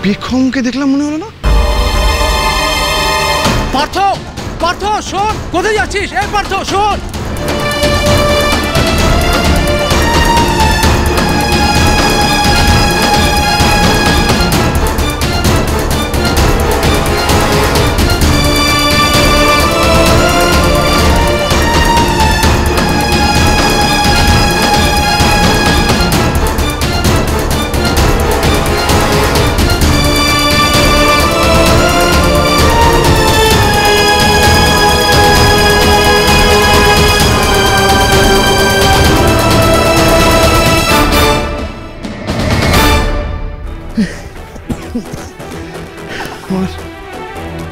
পেখমকে দেখলাম মনে হলো না? পার্থ, পার্থ শোন, কোথায় যাচ্ছিস? এই পার্থ শোন।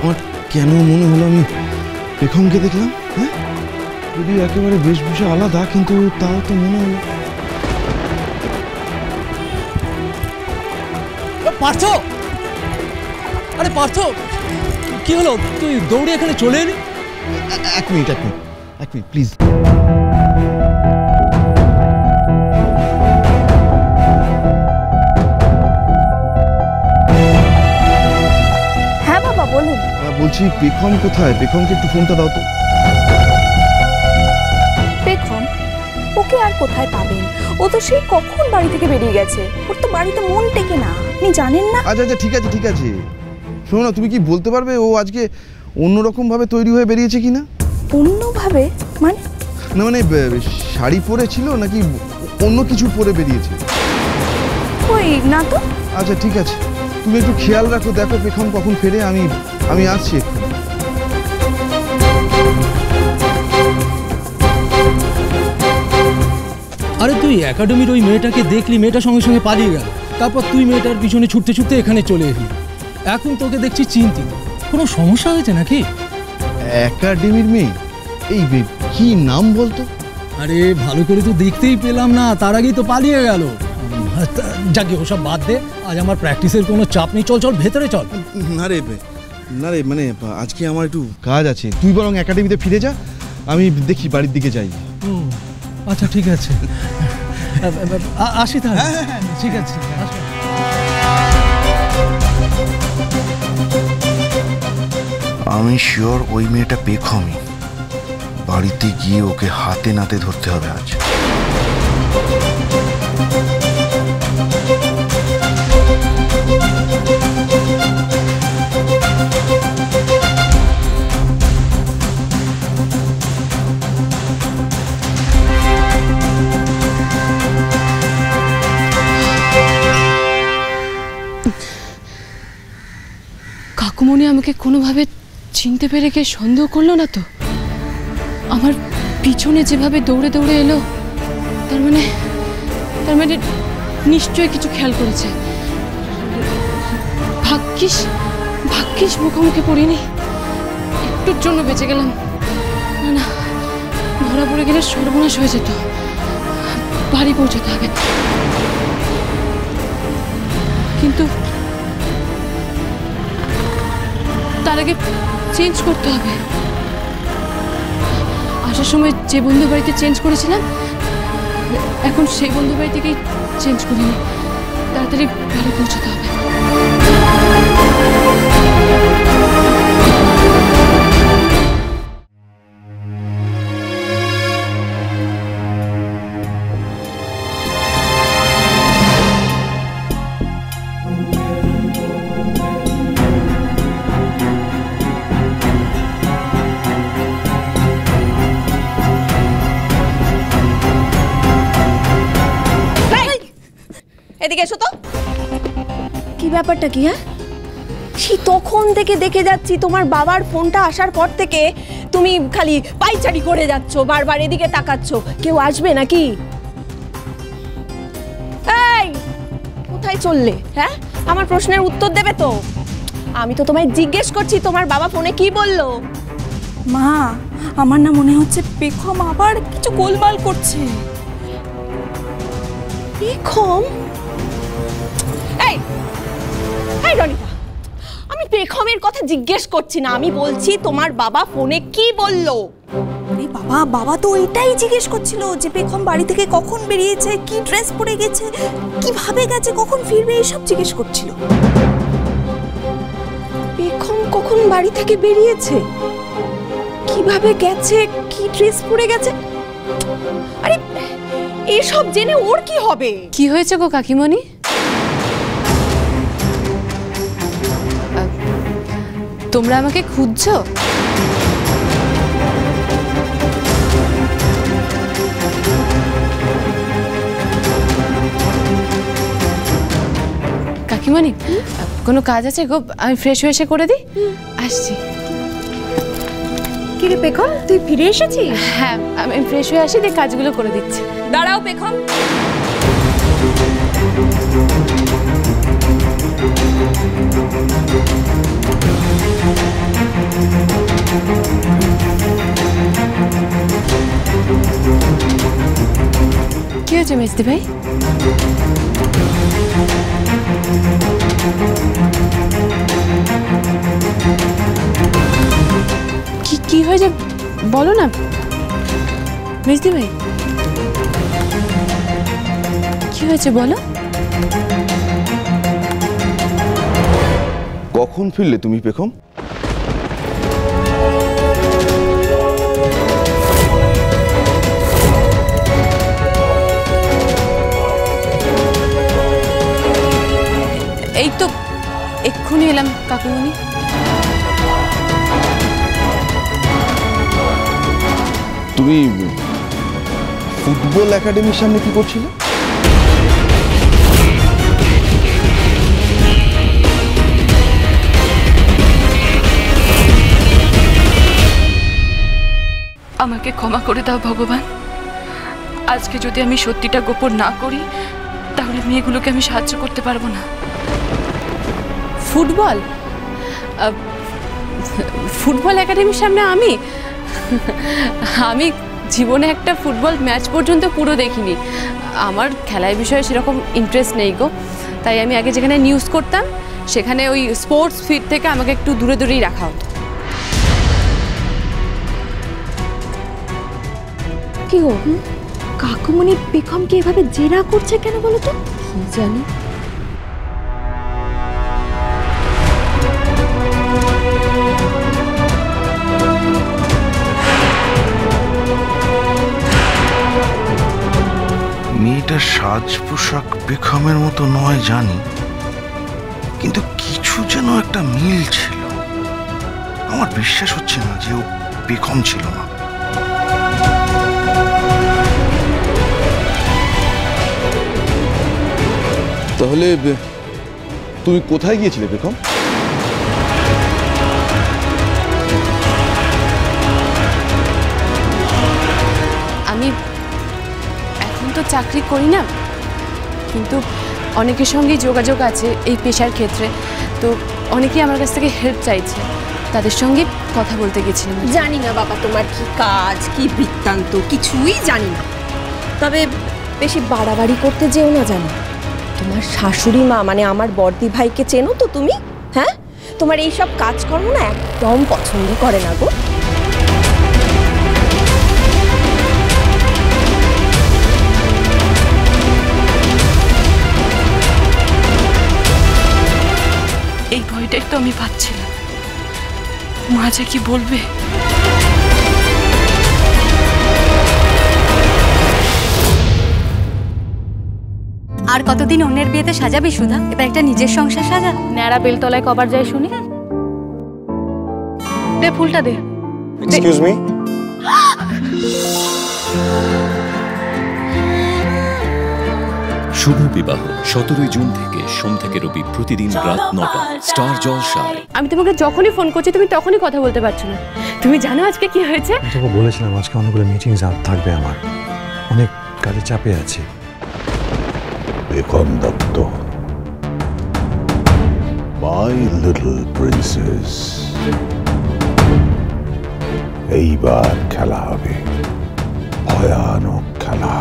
আমার কেন মনে হলো আমি পেখমকে দেখলাম? হ্যাঁ, যদি একেবারে বেশভূষা আলাদা, কিন্তু তাও তো মনে হলো। পার্থ, আরে পার্থ, কি হলো? তুই দৌড়ে এখানে চলে এলি? এক মিনিট প্লিজ। বলুন। বলছি পেখম কোথায়? পেখমকে একটু ফোনটা দাও তো। পেখম ওকে আর কোথায় পাবেন? ও তো সেই কখন বাড়ি থেকে বেরিয়ে গেছে। ওর তো বাড়িতে মন টেকে না, আপনি জানেন না? আচ্ছা ঠিক আছে শোনো না, তুমি কি বলতে পারবে ও আজকে অন্যরকম ভাবে তৈরি হয়ে বেরিয়েছে কিনা? অন্যভাবে মানে? না মানে শাড়ি পরে ছিল নাকি অন্য কিছু পরে বেরিয়েছে? ওই না তো। আচ্ছা ঠিক আছে, তুমি একটু খেয়াল রাখো, দেখো পেখম কখন ফেরে। আমি আসছি একটু। আরে তুই একাডেমির ওই মেয়েটাকে দেখলি, মেয়েটার সঙ্গে সঙ্গে পালিয়ে গেল, তারপর তুই মেয়েটার পিছনে ছুটতে ছুটতে এখানে চলে এলি। এখন তোকে দেখছি চিন্তিত, কোনো সমস্যা হয়েছে নাকি? একাডেমির মেয়ে? এই কি নাম বলতো? আরে ভালো করে তো দেখতেই পেলাম না, তার আগেই তো পালিয়ে গেল। যাকে ওসব বাদ দে, আজ আমার প্র্যাকটিসের কোনো চাপ নেই, চল ভেতরে চল। না রে মানে আজকে আমার একটু কাজ আছে, তুই বরং একাডেমিতে ফিরে যা, আমি দেখি বাড়ির দিকে যাই। আচ্ছা ঠিক আছে, আসি তাহলে। ঠিক আছে, আমি শিওর ওই মেয়েটা পেখমই। বাড়িতে গিয়ে ওকে হাতে নাতে ধরতে হবে আজ। কাকুমণি আমাকে কোনোভাবে চিনতে পেরে কে সন্দেহ করলো না তো? আমার পিছনে যেভাবে দৌড়ে দৌড়ে এলো, তার মানে নিশ্চয়ই কিছু খেয়াল করেছে। ভাগ্যিস মুখোমুখি পড়িনি, একটুর জন্য বেঁচে গেলাম। না ধরা পড়ে গেলে সর্বনাশ হয়ে যেত। বাড়ি পৌঁছাতে হবে, কিন্তু তার আগে চেঞ্জ করতে হবে। আসার সময় যে বন্ধু বাড়িতে চেঞ্জ করেছিলাম, এখন সেই বন্ধু বাড়ি থেকেই চেঞ্জ করিনি। তাড়াতাড়ি বাড়ি পৌঁছাতে হবে। এদিকে এসো তো। কি ব্যাপারটা কি? হ্যাঁ, সেই তখন থেকে দেখে যাচ্ছি তোমার বাবার ফোনটা আসার পর থেকে তুমি খালি পাইচারি করে যাচ্ছ, বারবার এদিকে তাকাচ্ছ। কেউ আসবে নাকি? এই কোথায় চললে? হ্যাঁ, আমার প্রশ্নের উত্তর দেবে তো? আমি তো তোমায় জিজ্ঞেস করছি তোমার বাবা ফোনে কি বললো। মা, আমার না মনে হচ্ছে পেখম আবার কিছু গোলমাল করছে। পেখম? এই রনিতা, আমি পেখমের কথা জিজ্ঞেস করছি না, আমি বলছি তোমার বাবা ফোনে কি বললো। আরে বাবা তো এটাই জিজ্ঞেস করছিল যে পেখম বাড়ি থেকে কখন বেরিয়েছে, কি ড্রেস পরে গেছে, কিভাবে গেছে, কখন ফিরবে, এসব জিজ্ঞেস করছিল। কখন বাড়ি থেকে বেরিয়েছে, কিভাবে গেছে, কি ড্রেস পরে গেছে, আরে এসব জেনে ওর কি হবে? কি হয়েছে গো কাকিমণি? তোমরা আমাকে খুঁজছো? কাকিমণি কোনো কাজ আছে গো? আমি ফ্রেশ হয়ে এসে করে দিই। আসছি। কি রে পেখম, তুই ফিরে এসেছিস? হ্যাঁ, আমি ফ্রেশ হয়ে আসি, দিয়ে কাজগুলো করে দিচ্ছি। দাঁড়াও পেখম। কি হয়েছে মেজদি ভাই? কি হয়েছে বলো না মেজদি ভাই, কি হয়েছে বলো? কখন ফিরলে তুমি পেখম? এই তো এক্ষুনি এলাম কাকুমণি। তুমি ফুটবল একাডেমির সামনে কি করছিলে? আমাকে ক্ষমা করে দাও ভগবান। আজকে যদি আমি সত্যিটা গোপন না করি তাহলে মেয়েগুলোকে আমি সাহায্য করতে পারবো না। ফুটবল ফুটবল একাডেমির সামনে আমি জীবনে একটা ফুটবল ম্যাচ পর্যন্ত পুরো দেখিনি। আমার খেলার বিষয়ে সেরকম ইন্টারেস্ট নেই গো। তাই আমি আগে যেখানে নিউজ করতাম সেখানে ওই স্পোর্টস ফিল্ড থেকে আমাকে একটু দূরে দূরেই রাখা হতো। কি গো, কাকুমণি পেখমকে এভাবে জেরা করছে কেন বলো তো? কি জানি। মেয়েটার সাজ পোশাক পেখমের মতো নয় জানি, কিন্তু কিছু যেন একটা মিল ছিল। আমার বিশ্বাস হচ্ছে না যে ও পেখম ছিল না। তাহলে তুমি কোথায় গিয়েছিলে পেখম? আমি এখন তো চাকরি করি না, কিন্তু অনেকের সঙ্গেই যোগাযোগ আছে এই পেশার ক্ষেত্রে। তো অনেকেই আমার কাছ থেকে হেল্প চাইছে, তাদের সঙ্গে কথা বলতে গেছিলাম। জানি না বাবা তোমার কি কাজ, কি বৃত্তান্ত, কিছুই জানি না। তবে বেশি বাড়াবাড়ি করতে যেও না, জানো তোমার শাশুড়ি মা মানে আমার বড়দি ভাইকে চেনো তো তুমি? হ্যাঁ, তোমার এইসব কাজকর্ম না একদম পছন্দ করে না গো। এই ভয়টাই তো আমি পাচ্ছিলাম, মা যে কি বলবে। আর কতদিন অন্যের বিয়েতে সাজাবি সুধা? এবার একটা নিজের সংসার সাজা। ন্যাড়া বেলতলায় কবার যায় শুনি। দে ফুলটা দে। এক্সকিউজ মি, শুভ বিবাহ 17 জুন থেকে সোম থেকে রবি প্রতিদিন রাত 9টা স্টার জলসায়। আমি তোমাকে যখনই ফোন করছি তুমি তখনই কথা বলতে পারছো না। তুমি জানো আজকে কি হয়েছে? তোকে বলেছিলাম আজকে অনেকগুলো মিটিং থাকবে, আমার অনেক কাজে চাপে আছে। পেখম দত্ত, মাই লিটল প্রিন্সেস, এইবার খেলা হবে ভয়ানক খেলা।